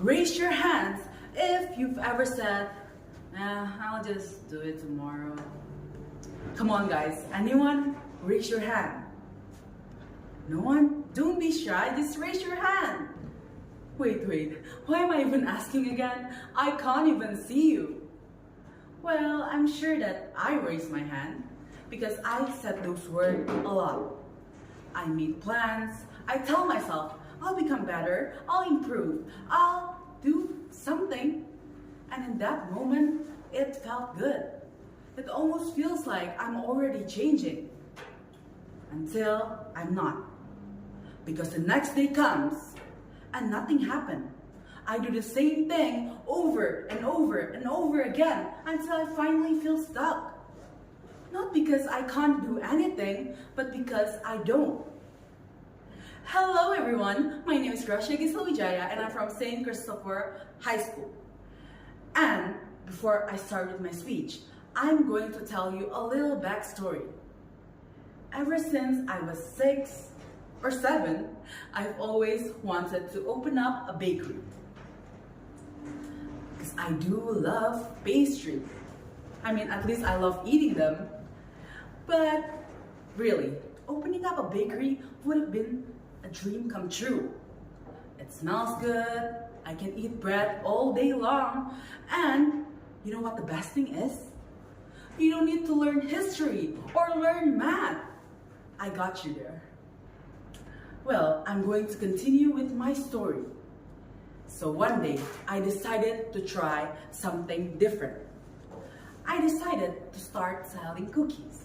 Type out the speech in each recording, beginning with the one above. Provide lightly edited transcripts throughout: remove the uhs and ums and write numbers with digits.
Raise your hands if you've ever said, I'll just do it tomorrow. Come on guys, anyone? Raise your hand. No one? Don't be shy, just raise your hand. Wait, why am I even asking again? I can't even see you. Well, I'm sure that I raised my hand because I said those words a lot. I make plans, I tell myself, I'll become better, I'll improve, I'll do something. And in that moment, it felt good. It almost feels like I'm already changing. Until I'm not. Because the next day comes and nothing happened. I do the same thing over and over and over again until I finally feel stuck. Not because I can't do anything, but because I don't. Hello everyone, my name is Gracia Giselle Wijaya and I'm from St. Christopher High School. And before I start with my speech, I'm going to tell you a little backstory. Ever since I was 6 or 7, I've always wanted to open up a bakery. Because I do love pastry. I mean, at least I love eating them. But really, opening up a bakery would have been a dream come true. It smells good, I can eat bread all day long, and you know what the best thing is? You don't need to learn history or learn math. I got you there. Well, I'm going to continue with my story. So one day, I decided to try something different. I decided to start selling cookies.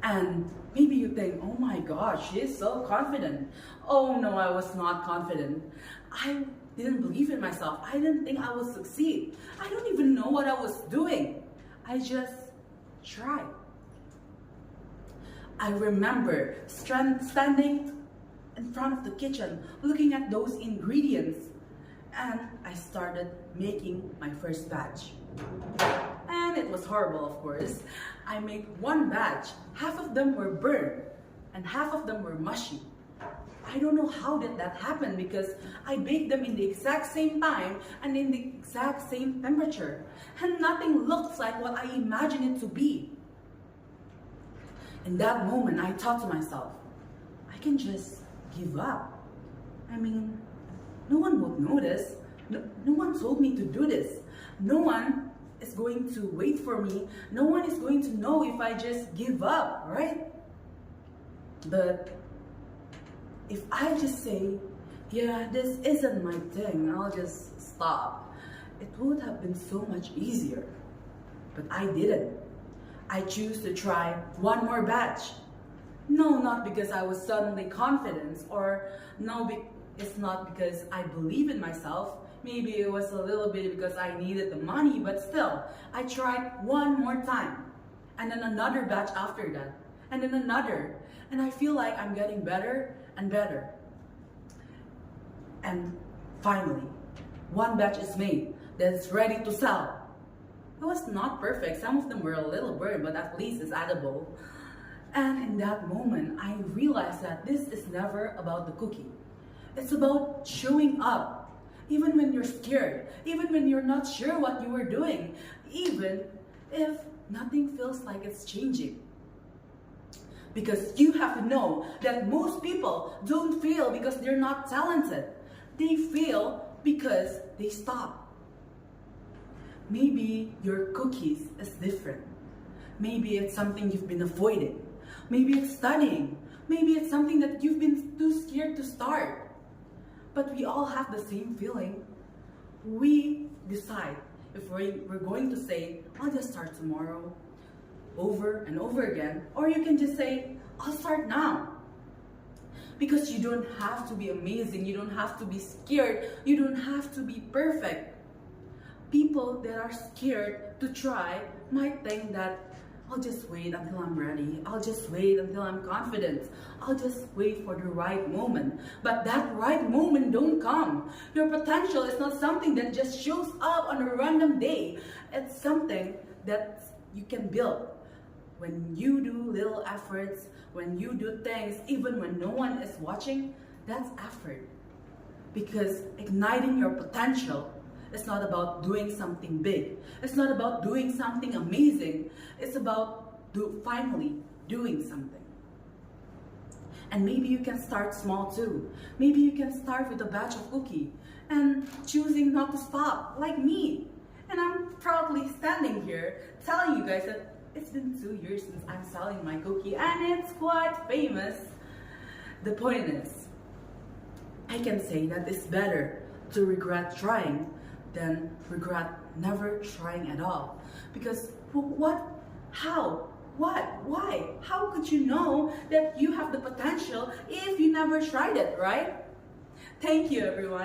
And maybe you think, oh my gosh, she is so confident. Oh no, I was not confident. I didn't believe in myself. I didn't think I would succeed. I don't even know what I was doing. I just tried. I remember standing in front of the kitchen, looking at those ingredients, and I started making my first batch. And it was horrible, of course. I made one batch. Half of them were burned, and half of them were mushy. I don't know how did that happen because I baked them in the exact same time and in the exact same temperature. And nothing looks like what I imagined it to be. In that moment, I thought to myself, I can just give up. I mean, no one would notice. No one told me to do this. No one is going to wait for me. No one is going to know if I just give up, right? But if I just say, yeah, this isn't my thing, I'll just stop, it would have been so much easier. But I didn't. I choose to try one more batch. No, not because I was suddenly confident, or no, it's not because I believe in myself. Maybe it was a little bit because I needed the money, but still, I tried one more time. And then another batch after that. And then another. And I feel like I'm getting better and better. And finally, one batch is made that's ready to sell. It was not perfect. Some of them were a little burned, but at least it's edible. And in that moment, I realized that this is never about the cookie. It's about showing up. Even when you're scared, even when you're not sure what you are doing, even if nothing feels like it's changing. Because you have to know that most people don't fail because they're not talented. They fail because they stop. Maybe your cookies is different. Maybe it's something you've been avoiding. Maybe it's studying. Maybe it's something that you've been too scared to start. But we all have the same feeling. We decide if we're going to say, I'll just start tomorrow, over and over again. Or you can just say, I'll start now. Because you don't have to be amazing. You don't have to be scared. You don't have to be perfect. People that are scared to try might think that I'll just wait until I'm ready. I'll just wait until I'm confident. I'll just wait for the right moment. But that right moment don't come. Your potential is not something that just shows up on a random day. It's something that you can build. When you do little efforts, when you do things, even when no one is watching, that's effort. Because igniting your potential is not about doing something big. It's not about doing something amazing. It's about finally doing something. And maybe you can start small too. Maybe you can start with a batch of cookie and choosing not to stop, like me. And I'm proudly standing here telling you guys that it's been 2 years since I'm selling my cookie and it's quite famous. The point is, I can say that it's better to regret trying than regret never trying at all. Because what? How? What? Why? How could you know that you have the potential if you never tried it, right? Thank you, everyone.